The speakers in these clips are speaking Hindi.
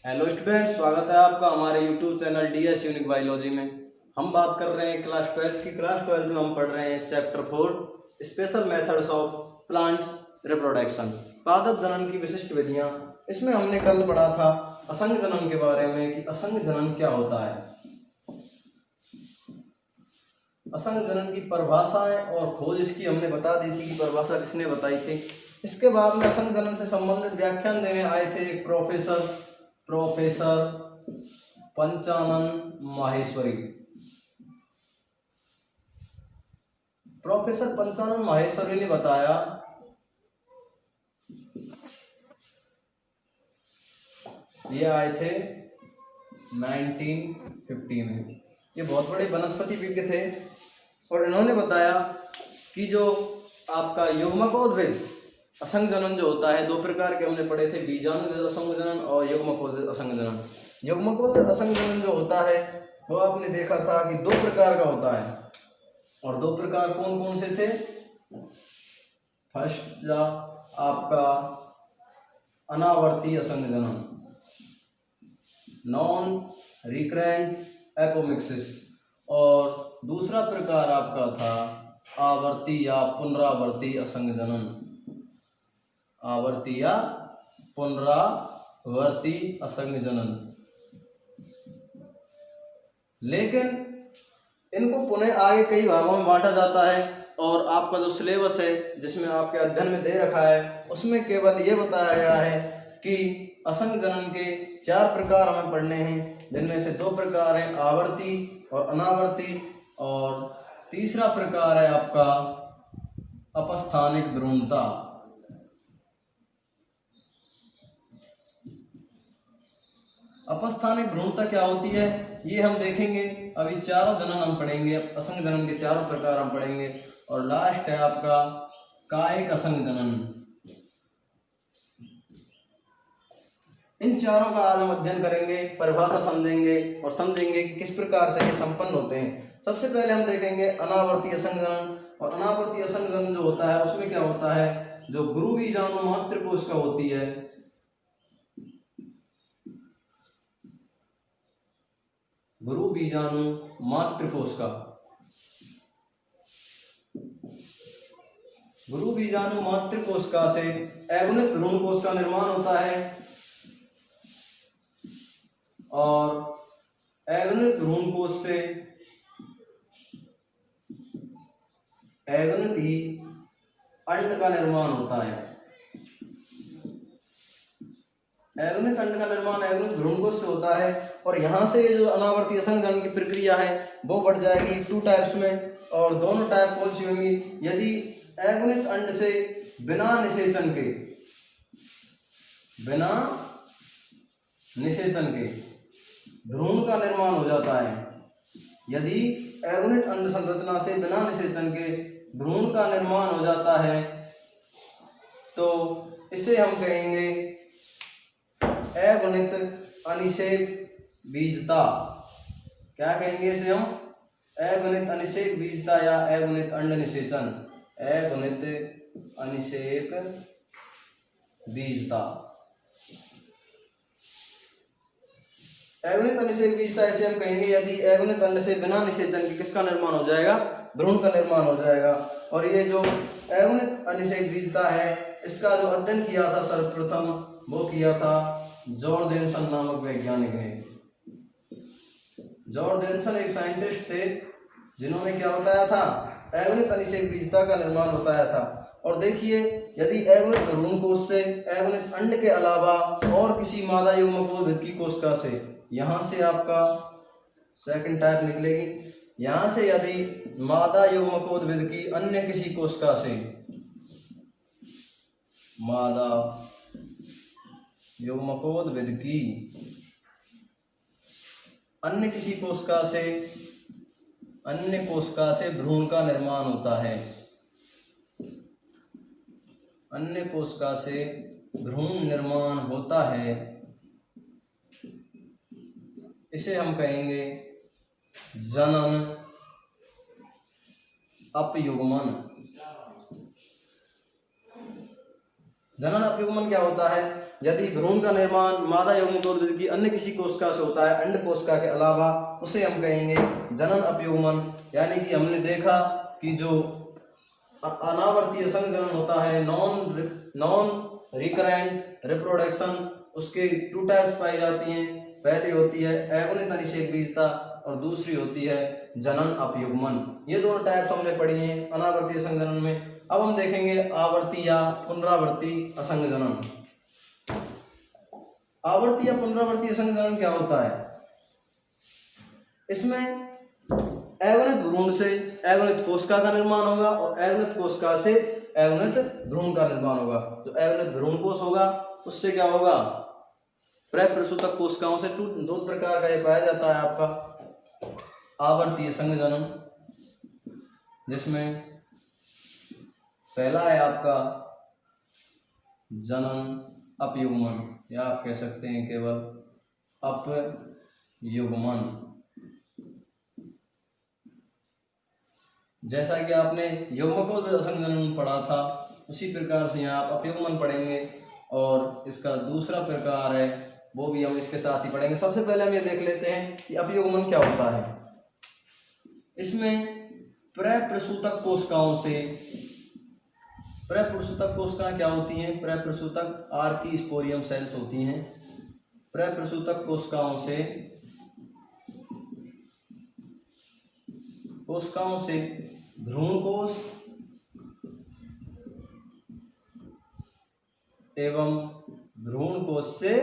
हेलो स्टूडेंट्स, स्वागत है आपका हमारे YouTube channel DS unique biology में। हम बात कर रहे हैं क्लास 12 की। क्लास 12 में हम पढ़ रहे हैं chapter 4 special methods of plants reproduction, पादप जनन की विशिष्ट विधियां। इसमें हमने कल पढ़ा था असंग जनन के बारे में कि असंग जनन क्या होता है, असंग जनन की परिभाषाएं और खोज इसकी हमने बता दी थी कि परिभाषा किसने बताई थी। इसके बाद में असंग जनन से संबंधित व्याख्यान देने आए थे एक प्रोफेसर पंचानन माहेश्वरी। प्रोफेसर पंचानन माहेश्वरी ने बताया ये आए थे 1950 में। ये बहुत बड़े वनस्पति विज्ञ थे और इन्होंने बताया कि जो आपका युग्मकोद्भिद असंग जनन जो होता है, दो प्रकार के हमने पढ़े थे, बीजाणुविद असंग जनन और युग्मकोद्भिद असंग जनन। युग्मकोद्भिद असंग जनन जो होता है वो आपने देखा था कि दो प्रकार का होता है, और दो प्रकार कौन कौन से थे। फर्स्ट जो आपका अनावर्ती असंग जनन, नॉन रिकरेंट एपोमिक्सिस, और दूसरा प्रकार आपका था आवर्ती या पुनरावर्ती असंग जनन, आवर्ती या पुनरावर्ती असंग जनन। लेकिन इनको पुनः आगे कई भागों में बांटा जाता है, और आपका जो सिलेबस है जिसमें आपके अध्ययन में दे रखा है उसमें केवल ये बताया गया है कि असंग जनन के 4 प्रकार हमें पढ़ने हैं, जिनमें से 2 प्रकार हैं आवर्ती और अनावर्ती, और तीसरा प्रकार है आपका अपस्थानिक भ्रूणता। अपस्थानिक भ्रूणता क्या होती है ये हम देखेंगे। अभी चारों जनन हम पढ़ेंगे, असंग जनन के 4 प्रकार हम पढ़ेंगे, और लास्ट है आपका कायिक असंग जनन। इन चारों का आज हम अध्ययन करेंगे, परिभाषा समझेंगे और समझेंगे कि किस प्रकार से ये संपन्न होते हैं। सबसे पहले हम देखेंगे अनावर्ती असंग जनन। और अनावर्ती असंग जनन जो होता है उसमें क्या होता है, जो गुरु बीजाणु मातृ कोशिका होती है, गुरु बीजाणु मातृ कोशिका, गुरु बीजाणु मातृ कोशिका से एगोनित भ्रूण कोश का निर्माण होता है, और एगोनित भ्रूण कोश से एगोनित ही अंड का निर्माण होता है। एगोनित अंड का निर्माण एगोनित भ्रूण कोश से होता है, और यहाँ से जो अनावर्ती असंग जनन की प्रक्रिया है वो बढ़ जाएगी 2 टाइप्स में। और दोनों टाइप कौन सी होंगी, यदि एगोनित अंड से बिना निषेचन के भ्रूण का निर्माण हो जाता है, यदि एगोनित अंड संरचना से बिना निषेचन के भ्रूण का निर्माण हो जाता है तो इसे हम कहेंगे एगोनित अनिषेक बीजता। क्या कहेंगे इसे हम, एगोनित अनिषेक बीजता या एगोनित अंड निषेचन, एगोनित अनिषेक बीजता। एगोनित अनिषेक बीजता ऐसे हम कहेंगे यदि एगोनित अंड से बिना निषेचन के किसका निर्माण हो जाएगा, भ्रूण का निर्माण हो जाएगा। और ये जो एगोनित अनिषेक बीजता है इसका जो अध्ययन किया था सर्वप्रथम वो किया था जॉर्ज जेनसन नामक वैज्ञानिक ने। जॉर्ज जेनसन एक साइंटिस्ट थे जिन्होंने क्या बताया था, एगोनित अनिषेक बीजता का निर्माण बताया था। और देखिए, यदि एगोनित भ्रूण कोश से एगोनित अंड के अलावा और किसी मादा युग्मकोद्भिद की कोशिका से, यहाँ से आपका सेकंड टाइप निकलेगी, यहाँ से यदि मादा युग्मकोद्भिद की अन्य किसी कोशिका से, मादा युग्मकोद्भिद की अन्य किसी कोशिका से, अन्य कोशिका से भ्रूण का निर्माण होता है, अन्य कोशिका से भ्रूण निर्माण होता है, इसे हम कहेंगे जनन अपयुग्मन। जनन अपयुग्मन क्या होता है, यदि भ्रूण का निर्माण मादा युग्मकोद्भिद की अन्य किसी कोशिका से होता है अंड कोशिका के अलावा, उसे हम कहेंगे जनन अपयुग्मन। यानी कि हमने देखा कि जो अनावर्तीय संघजनन होता है, नॉन रिकरेंट रिप्रोडक्शन, उसके 2 टाइप्स पाई जाती हैं। पहली होती है अगुणित अनिषेक बीजता और दूसरी होती है जनन अपयुग्मन। ये दोनों टाइप्स हमने पढ़ी हैं अनावर्तीय संघजनन में। अब हम देखेंगे आवर्ती या पुनरावर्ती असंघजनन। आवर्ती या पुनरावर्ती असंघजनन क्या होता है? इसमें अगुणित भ्रूण से अगुणित कोशिका का निर्माण होगा और अगुणित कोशिका से अगुणित भ्रूण का निर्माण होगा। जो अगुणित भ्रूण कोश होगा उससे क्या होगा, प्रसूतक कोशिकाओं से 2 प्रकार का ये पाया जाता है आपका आवर्तीय संघजनन, जिसमें पहला है आपका जनन अपयुग्मन, या आप कह सकते हैं केवल अपयुग्मन। जैसा कि आपने युग्मकोद्भिद असंघजनन पढ़ा था, उसी प्रकार से यहाँ आप अपयुग्मन पढ़ेंगे। और इसका दूसरा प्रकार है वो भी हम इसके साथ ही पढ़ेंगे। सबसे पहले हम ये देख लेते हैं कि अपयुग्मन क्या होता है। इसमें प्रसूतक कोशिकाओं से, प्रसूतक कोशिकाएं क्या होती हैं? प्रसूतक आर्की स्पोरियम सेल्स होती हैं। प्रसूतक कोशिकाओं से भ्रूण कोश एवं भ्रूण कोश से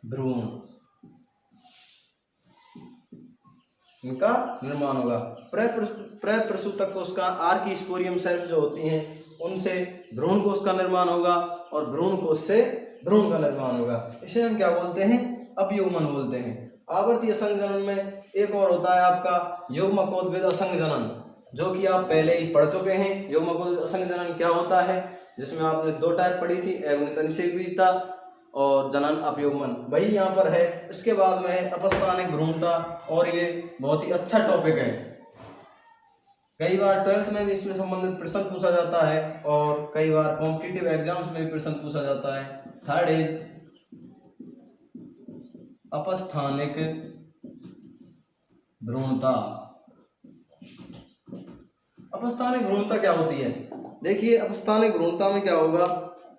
भ्रूण, इनका निर्माण होगा। प्रसूतक कोशिका आर्की स्पोरियम सेल्स जो होती हैं उनसे भ्रूण कोश का निर्माण होगा और भ्रूण कोश से भ्रूण का निर्माण होगा। इसे हम क्या बोलते हैं? अपयुग्मन बोलते हैं। आवर्तीय असंघजनन में एक और होता है आपका युग्मकोद्भिद असंघजनन, जो कि आप पहले ही पढ़ चुके हैं। युग्मकोद्भिद असंघजनन क्या होता है, जिसमें आपने 2 टाइप पढ़ी थी, अगुणित अनिषेक बीजता और जनन अपयुग्मन, वही यहाँ पर है। इसके बाद में है अपस्थानिक भ्रूणता, और ये बहुत ही अच्छा टॉपिक है। कई बार 12th में भी इसमें संबंधित प्रश्न पूछा जाता है और कई बार कॉम्पिटिटिव एग्जाम्स में भी प्रश्न पूछा जाता है। Third is अपस्थानिक भ्रूणता। अपस्थानिक भ्रूणता क्या होती है? देखिए, अपस्थानिक भ्रूणता में क्या होगा,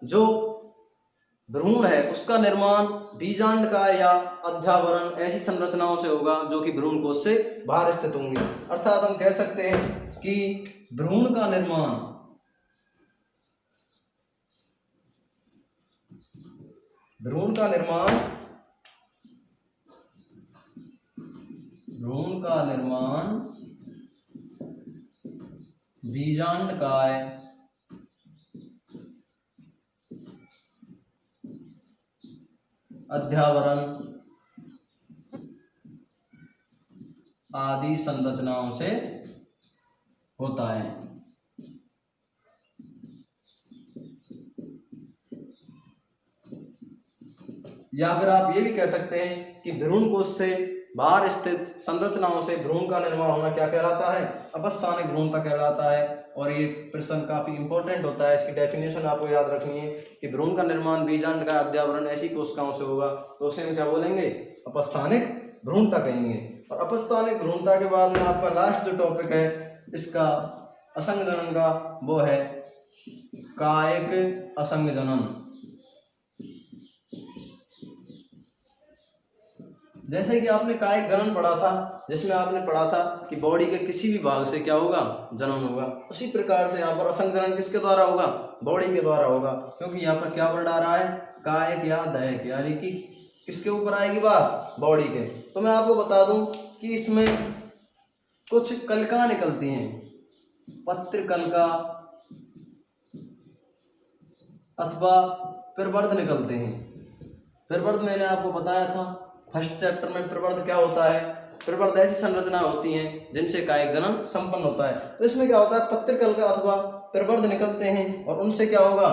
जो भ्रूण है उसका निर्माण बीजांडकाय या अध्यावरण ऐसी संरचनाओं से होगा जो कि भ्रूण कोश से बाहर स्थित होंगी। अर्थात हम कह सकते हैं कि भ्रूण का निर्माण बीजांडकाय अध्यावरण आदि संरचनाओं से होता है। या फिर आप ये भी कह सकते हैं कि भ्रूण कोश से बाहर स्थित संरचनाओं से भ्रूण का निर्माण होना क्या कहलाता है? अपस्थानिक भ्रूणता कहलाता है। और ये प्रश्न काफी इंपॉर्टेंट होता है, इसकी डेफिनेशन आपको याद रखनी है कि भ्रूण का निर्माण बीजांडकाय अध्यावरण ऐसी कोशिकाओं से होगा, तो उसे हम क्या बोलेंगे? अपस्थानिक भ्रूणता कहेंगे। और अपस्थानिक भ्रूणता के बाद में आपका लास्ट जो टॉपिक है इसका असंघजनन का, वो है कायिक असंघजनन। जैसे कि आपने कायिक जनन पढ़ा था, जिसमें आपने पढ़ा था कि बॉडी के किसी भी भाग से क्या होगा? जनन होगा। उसी प्रकार से यहाँ पर असंघजनन किसके द्वारा होगा? बॉडी के द्वारा होगा, क्योंकि यहाँ पर क्या वर्ड आ रहा है? कायिक या दैहिक, यानी कि किसके ऊपर आएगी बात? बॉडी के। तो मैं आपको बता दूं कि इसमें कुछ कलिका निकलती हैं, पत्र कलिका अथवा प्रवर्ध निकलते हैं। प्रवर्ध मैंने आपको बताया था फर्स्ट चैप्टर में। प्रवर्ध क्या होता है? प्रवर्ध ऐसी संरचना होती हैं जिनसे कायिक जनन संपन्न होता है। तो इसमें क्या होता है? पत्र कलिका अथवा प्रवर्ध निकलते हैं और उनसे क्या होगा?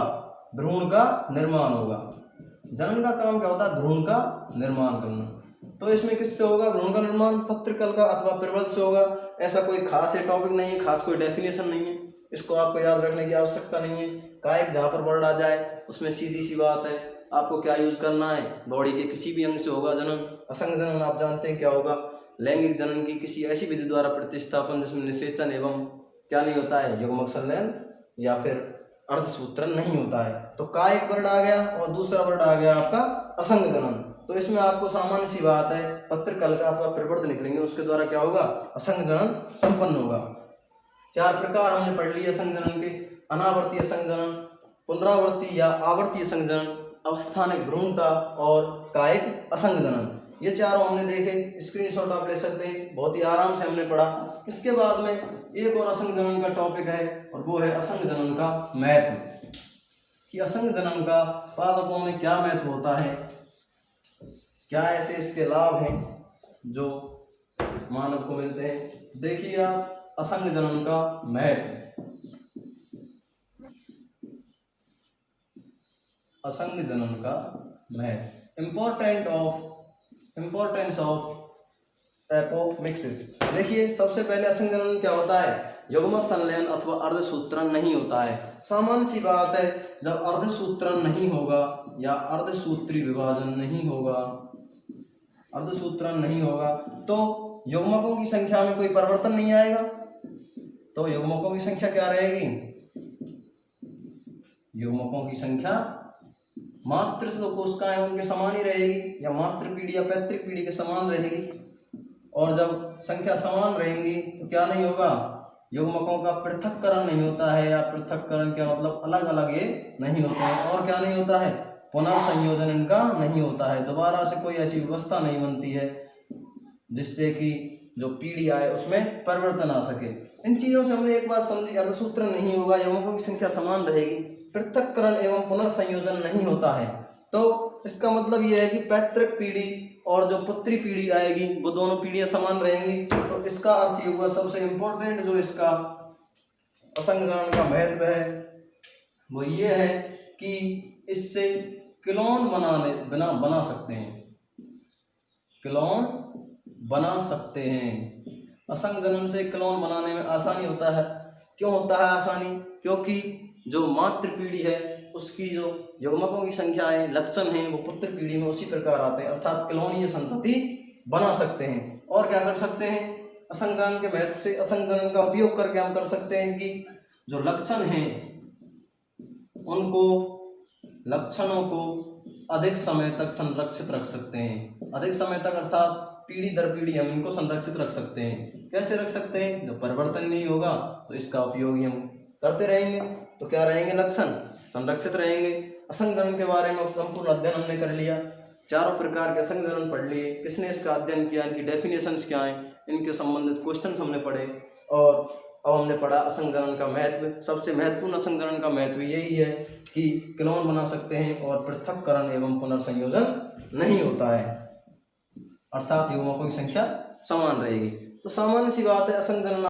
भ्रूण का निर्माण होगा। जनन का काम क्या होता है? भ्रूण का निर्माण करना। तो इसमें किससे होगा भ्रूण का निर्माण? पत्र कलिका अथवा प्रवर्ध से होगा। ऐसा कोई खास टॉपिक नहीं है, खास कोई डेफिनेशन नहीं है। इसको आपको याद रखने की आवश्यकता नहीं है। कायिक जहाँ पर वर्ड आ जाए उसमें सीधी सी बात है आपको क्या यूज करना है, बॉडी के किसी भी अंग से होगा जन्म। असंग जनन आप जानते हैं क्या होगा, लैंगिक जनन की किसी ऐसी विधि द्वारा प्रतिस्थापन जिसमें निषेचन एवं क्या नहीं होता है, युग्मक संलयन या फिर अर्धसूत्रन नहीं होता है। तो कायिक वर्ड आ गया और दूसरा वर्ड आ गया आपका असंग जनन। तो इसमें आपको सामान्य सी बात है पत्र कलका अथवा प्रवृत्त निकलेंगे, उसके द्वारा क्या होगा, असंग जनन संपन्न होगा। 4 प्रकार हमने पढ़ लिए असंग जनन के, अनावर्ती असंग जनन, पुनरावर्ती या आवर्ती असंग जनन, अवस्थानिक भ्रूणता और कायिक असंग जनन। ये चारों हमने देखे, स्क्रीनशॉट आप ले सकते हैं, बहुत ही आराम से हमने पढ़ा। इसके बाद में एक और असंग जनन का टॉपिक है और वो है असंग जनन का महत्व, कि असंग जनन का पादपों में क्या महत्व होता है, क्या ऐसे इसके लाभ हैं जो मानव को मिलते हैं। देखिए आप असंग जनन का महत्व, असंग जनन का महत्व, इम्पोर्टेंस ऑफ एपोमिक्सिस। देखिए सबसे पहले असंग जनन क्या होता है, युग्मक संलयन अथवा अर्धसूत्रण नहीं होता है। सामान्य सी बात है जब अर्धसूत्रण नहीं होगा या अर्धसूत्री विभाजन नहीं होगा, अर्धसूत्रण नहीं होगा तो युग्मकों की संख्या में कोई परिवर्तन नहीं आएगा। तो युग्मकों की संख्या क्या रहेगी, युग्मकों की संख्या मात्र जो कोशिकाएं उनके समान ही रहेगी या मात्र पीढ़ी या पैतृक पीढ़ी के समान रहेगी। और जब संख्या समान रहेंगी तो क्या नहीं होगा, युग्मकों का पृथक्करण नहीं होता है, या पृथक्करण क्या मतलब अलग अलग ये नहीं होते हैं। और क्या नहीं होता है, पुनर्संयोजन इनका नहीं होता है, दोबारा से कोई ऐसी व्यवस्था नहीं बनती है जिससे कि जो पीढ़ी आए उसमें परिवर्तन आ सके। इन चीजों से हमने एक बात समझी, अर्धसूत्रण नहीं होगा, युग्मकों की संख्या समान रहेगी, पृथक्करण एवं पुनर्संयोजन नहीं होता है। तो इसका मतलब यह है कि पैतृक पीढ़ी और जो पुत्री पीढ़ी आएगी वो दोनों पीढ़ियां समान रहेंगी। तो इसका अर्थ ये हुआ, सबसे इम्पोर्टेंट जो इसका असंग जनन का महत्व है वो ये है कि इससे क्लोन बना सकते हैं, क्लोन बना सकते हैं। असंग जनन से क्लोन बनाने में आसानी होता है। क्यों होता है आसानी, क्योंकि जो मातृ पीढ़ी है उसकी जो युग्मकों की संख्या है, लक्षण है, वो पुत्र पीढ़ी में उसी प्रकार आते हैं, अर्थात क्लोनीय संतति बना सकते हैं। और क्या कर सकते हैं, असंग जनन के महत्व से असंग जनन का उपयोग करके हम कर सकते हैं कि जो लक्षण हैं उनको, लक्षणों को अधिक समय तक संरक्षित रख सकते हैं। अधिक समय तक अर्थात पीढ़ी दर पीढ़ी हम इनको संरक्षित रख सकते हैं। कैसे रख सकते हैं, जब परिवर्तन नहीं होगा तो इसका उपयोग ही हम करते रहेंगे तो क्या रहेंगे, लक्षण संरक्षित रहेंगे। असंग जनन के बारे में संपूर्ण अध्ययन हमने कर लिया, चारों प्रकार के असंग जनन पढ़ लिए, किसने इसका अध्ययन किया, इनकी डेफिनेशंस क्या हैं, इनके संबंधित क्वेश्चंस हमने पढ़े। और अब हमने पढ़ा असंग जनन का महत्व। सबसे महत्वपूर्ण असंग जनन का महत्व यही है कि क्लोन बना सकते हैं और पृथक्करण एवं पुनर्संयोजन नहीं होता है, अर्थात युग्मकों की संख्या समान रहेगी। तो सामान्य सी बात है असंग जनन